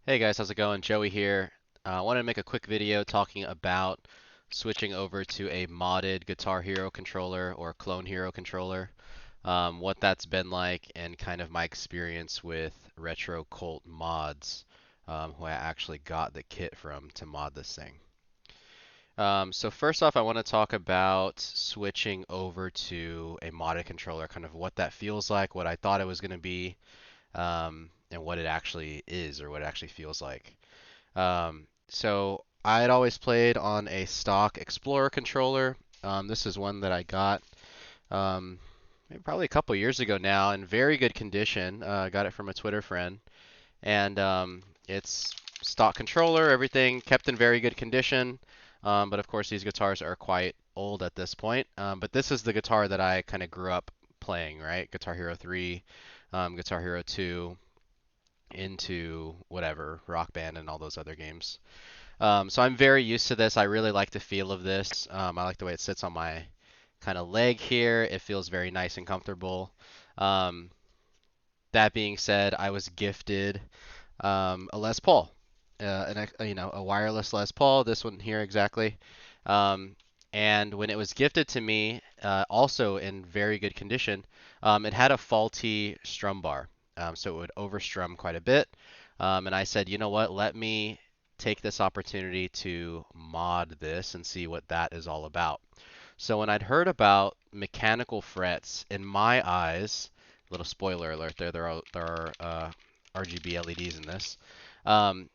Hey guys, how's it going? Joey here. I wanted to make a quick video talking about switching over to a modded Guitar Hero controller or Clone Hero controller, what that's been like, and kind of my experience with RetroCultMods, who I actually got the kit from to mod this thing. So first off, I want to talk about switching over to a modded controller, kind of what that feels like, what I thought it was going to be, and what it actually is or what it actually feels like. So I had always played on a stock Explorer controller. This is one that I got um, maybe probably a couple years ago now in very good condition. I got it from a Twitter friend, and it's stock controller, everything kept in very good condition. But of course, these guitars are quite old at this point. But this is the guitar that I kind of grew up playing, right? Guitar Hero 3, Guitar Hero 2, into whatever, Rock Band and all those other games. So I'm very used to this. I really like the feel of this. I like the way it sits on my kind of leg here. It feels very nice and comfortable. Um, that being said, I was gifted a Les Paul, a wireless Les Paul. This one here exactly. Um, and when it was gifted to me, also in very good condition, it had a faulty strum bar, so it would overstrum quite a bit. And I said, you know what? Let me take this opportunity to mod this and see what that is all about. So when I'd heard about mechanical frets, in my eyes, little spoiler alert there are RGB LEDs in this. Um,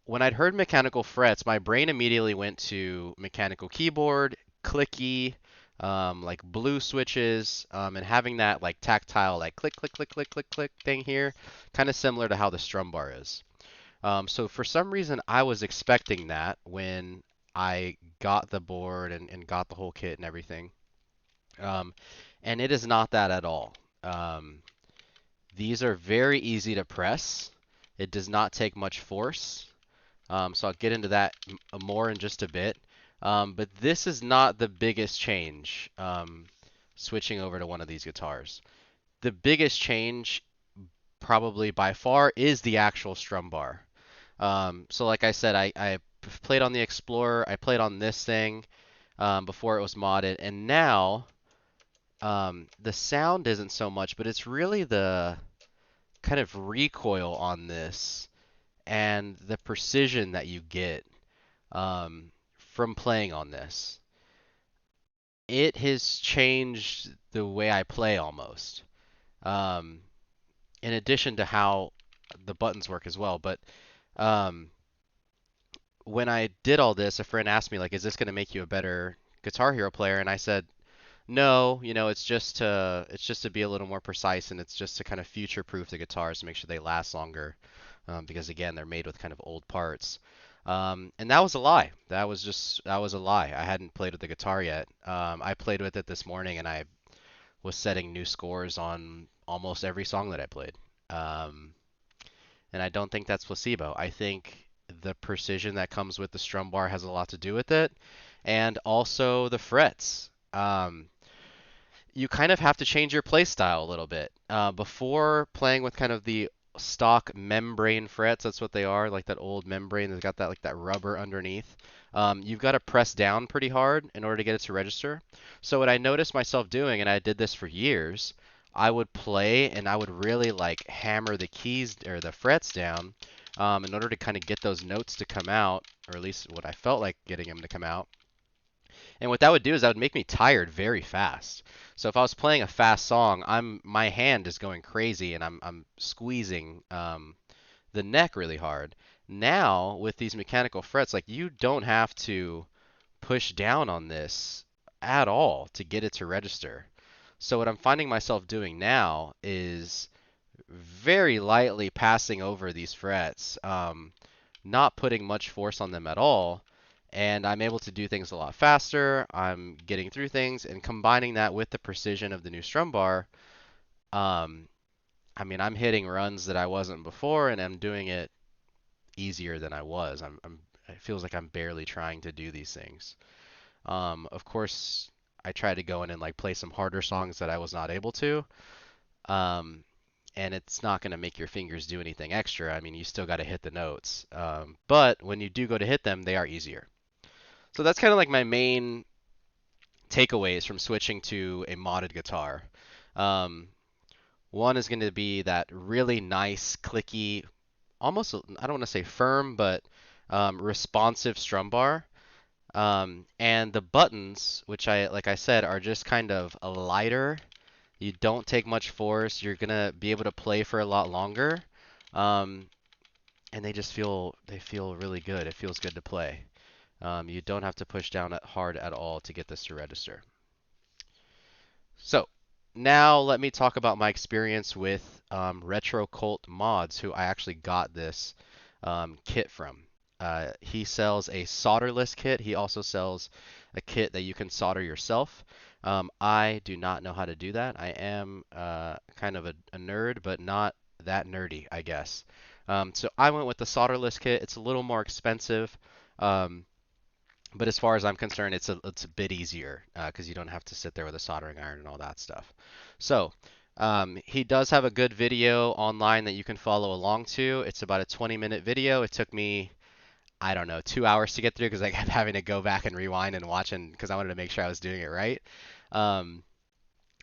when I'd heard mechanical frets, my brain immediately went to mechanical keyboard, clicky, like blue switches, and having that like tactile, like click, click, click, click, click, click thing here, kind of similar to how the strum bar is. So for some reason, I was expecting that when I got the board and got the whole kit and everything. Um, and it is not that at all. Um, these are very easy to press. It does not take much force. So I'll get into that more in just a bit. But this is not the biggest change switching over to one of these guitars. The biggest change, probably by far, is the actual strum bar. So like I said, I played on the Explorer, I played on this thing before it was modded, and now the sound isn't so much, but it's really the kind of recoil on this and the precision that you get from playing on this. It has changed the way I play almost. Um, in addition to how the buttons work as well. But um, when I did all this, a friend asked me like, "Is this going to make you a better Guitar Hero player?" And I said, "No, it's just to be a little more precise, and it's just to kind of future-proof the guitars to make sure they last longer, because again, they're made with kind of old parts." And that was a lie. That was a lie. I hadn't played with the guitar yet. I played with it this morning, and I was setting new scores on almost every song that I played. Um, and I don't think that's placebo. I think the precision that comes with the strum bar has a lot to do with it, and also the frets. You kind of have to change your play style a little bit. Before playing with kind of the stock membrane frets, that's what they are, like that old membrane that's got that like that rubber underneath. You've got to press down pretty hard in order to get it to register. So what I noticed myself doing, and I did this for years, I would play and I would really like hammer the keys or the frets down in order to kind of get those notes to come out, or at least what I felt like getting them to come out. And what that would do is that would make me tired very fast. So if I was playing a fast song, my hand is going crazy and I'm squeezing the neck really hard. Now with these mechanical frets, like you don't have to push down on this at all to get it to register. So what I'm finding myself doing now is very lightly passing over these frets, not putting much force on them at all, and I'm able to do things a lot faster. I'm getting through things, and combining that with the precision of the new strum bar, um, I mean, I'm hitting runs that I wasn't before, and I'm doing it easier than I was. It feels like I'm barely trying to do these things. Of course, I try to go in and like play some harder songs that I was not able to. Um, and it's not going to make your fingers do anything extra. I mean, you still got to hit the notes. But when you do go to hit them, they are easier. So that's kind of like my main takeaways from switching to a modded guitar. Um, One is going to be that really nice, clicky, almost, I don't want to say firm, but responsive strum bar. And the buttons, which like I said, are just kind of a lighter. You don't take much force. You're gonna be able to play for a lot longer. Um, and they feel really good. It feels good to play. You don't have to push down hard at all to get this to register. So now let me talk about my experience with RetroCultMods, who I actually got this kit from. He sells a solderless kit. He also sells a kit that you can solder yourself. I do not know how to do that. I am kind of a nerd, but not that nerdy, I guess. So I went with the solderless kit. It's a little more expensive. Um, but as far as I'm concerned, it's a bit easier because you don't have to sit there with a soldering iron and all that stuff. So he does have a good video online that you can follow along to. It's about a 20-minute video. It took me, I don't know, 2 hours to get through because I kept having to go back and rewind and watch and because I wanted to make sure I was doing it right. Um,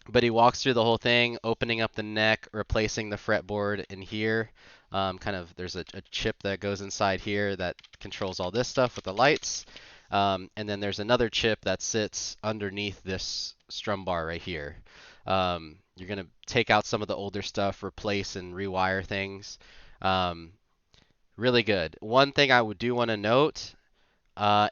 but he walks through the whole thing, opening up the neck, replacing the fretboard in here. There's a chip that goes inside here that controls all this stuff with the lights. And then there's another chip that sits underneath this strum bar right here. You're going to take out some of the older stuff, replace and rewire things. Um, Really good. One thing I do want to note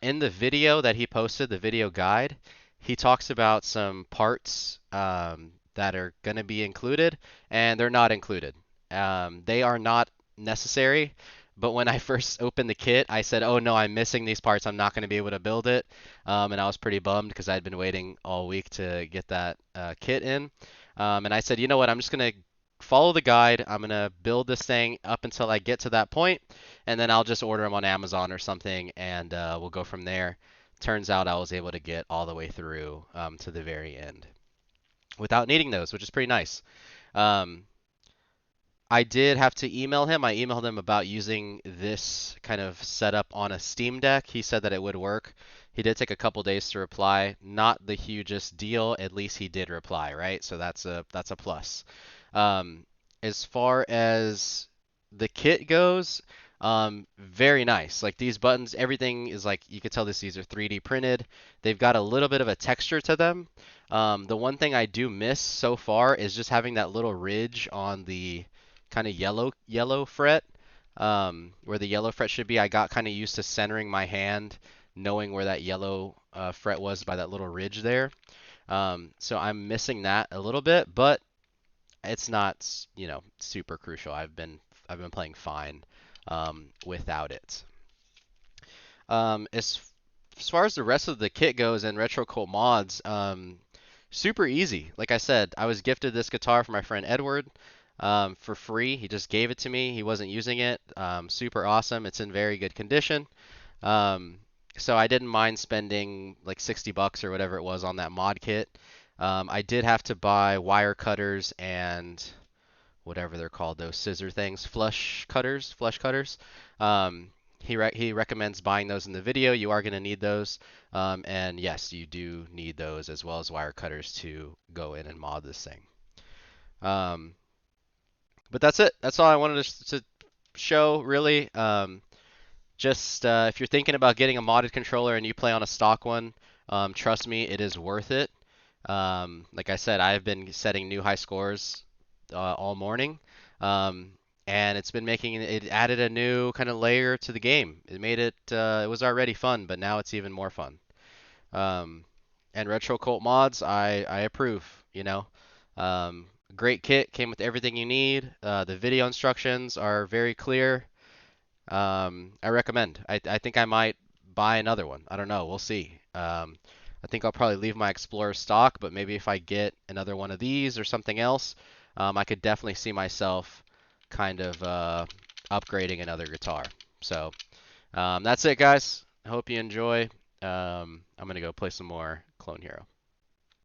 in the video that he posted, the video guide, he talks about some parts that are going to be included, and they're not included. They are not necessary, but when I first opened the kit, I said, oh no, I'm missing these parts. I'm not going to be able to build it. And I was pretty bummed because I'd been waiting all week to get that kit in. And I said, you know what, I'm just going to follow the guide. I'm going to build this thing up until I get to that point, and then I'll just order them on Amazon or something, and we'll go from there. Turns out I was able to get all the way through to the very end without needing those, which is pretty nice. Um, I did have to email him. I emailed him about using this kind of setup on a Steam Deck. He said that it would work. He did take a couple days to reply. Not the hugest deal. At least he did reply, right? So that's a plus. Um, as far as the kit goes, very nice. Like these buttons, everything is like you could tell these are 3D printed. They've got a little bit of a texture to them. The one thing I do miss so far is just having that little ridge on the kind of yellow fret, where the yellow fret should be. I got kind of used to centering my hand, knowing where that yellow fret was by that little ridge there. So I'm missing that a little bit, but it's not, super crucial. I've been playing fine without it. As far as the rest of the kit goes in RetroCultMods, super easy. Like I said, I was gifted this guitar from my friend Edward for free. He just gave it to me. He wasn't using it. Super awesome. It's in very good condition. Um, so I didn't mind spending like 60 bucks or whatever it was on that mod kit. I did have to buy wire cutters and whatever they're called, those scissor things, flush cutters. Um, he recommends buying those in the video. You are going to need those. And yes, you do need those as well as wire cutters to go in and mod this thing. But that's it. That's all I wanted to show, really. Just if you're thinking about getting a modded controller and you play on a stock one, trust me, it is worth it. Like I said, I've been setting new high scores all morning, and it's been making it added a new kind of layer to the game. It made it it was already fun, but now it's even more fun. Um, and RetroCultMods, I approve. Great kit, came with everything you need. The video instructions are very clear. I recommend. I think I might buy another one. I don't know. We'll see. I think I'll probably leave my Explorer stock, but maybe if I get another one of these or something else, I could definitely see myself kind of upgrading another guitar. So that's it, guys. I hope you enjoy. I'm going to go play some more Clone Hero.